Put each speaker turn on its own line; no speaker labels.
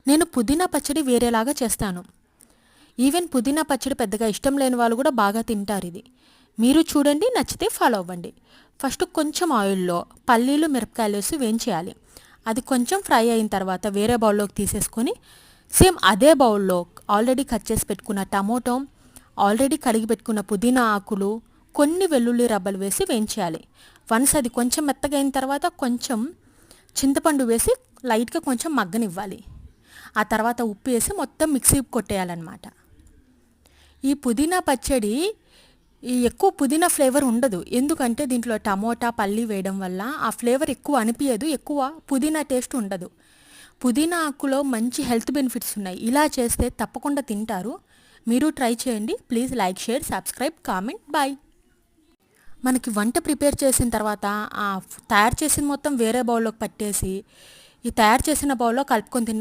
నేను పుదీనా పచ్చడి వేరేలాగా చేస్తాను. ఈవెన్ పుదీనా పచ్చడి పెద్దగా ఇష్టం లేని వాళ్ళు కూడా బాగా తింటారు ఇది. మీరు చూడండి, నచ్చితే ఫాలో అవ్వండి. ఫస్ట్ కొంచెం ఆయిల్లో పల్లీలు మిరపకాయలు వేసి వేయించేయాలి. అది కొంచెం ఫ్రై అయిన తర్వాత వేరే బౌల్లోకి తీసేసుకొని సేమ్ అదే బౌల్లో ఆల్రెడీ కట్ చేసి పెట్టుకున్న టమోటో, ఆల్రెడీ కడిగి పెట్టుకున్న పుదీనా ఆకులు, కొన్ని వెల్లుల్లి రబ్బలు వేసి వేయించేయాలి. వన్స్ అది కొంచెం మెత్తగా అయిన తర్వాత కొంచెం చింతపండు వేసి లైట్గా కొంచెం మగ్గనివ్వాలి. ఆ తర్వాత ఉప్పు వేసి మొత్తం మిక్సీ కొట్టేయాలన్నమాట. ఈ పుదీనా పచ్చడి ఎక్కువ పుదీనా ఫ్లేవర్ ఉండదు, ఎందుకంటే దీంట్లో టమోటా పల్లి వేయడం వల్ల ఆ ఫ్లేవర్ ఎక్కువ అనిపించదు, ఎక్కువ పుదీనా టేస్ట్ ఉండదు. పుదీనా ఆకులో మంచి హెల్త్ బెనిఫిట్స్ ఉన్నాయి. ఇలా చేస్తే తప్పకుండా తింటారు. మీరు ట్రై చేయండి. Please like, share, subscribe, comment. Bye. మనకి వంట ప్రిపేర్ చేసిన తర్వాత తయారు చేసిన మొత్తం వేరే బౌల్లోకి పట్టేసి ఈ తయారు చేసిన బౌల్లో కలుపుకొని తిన్న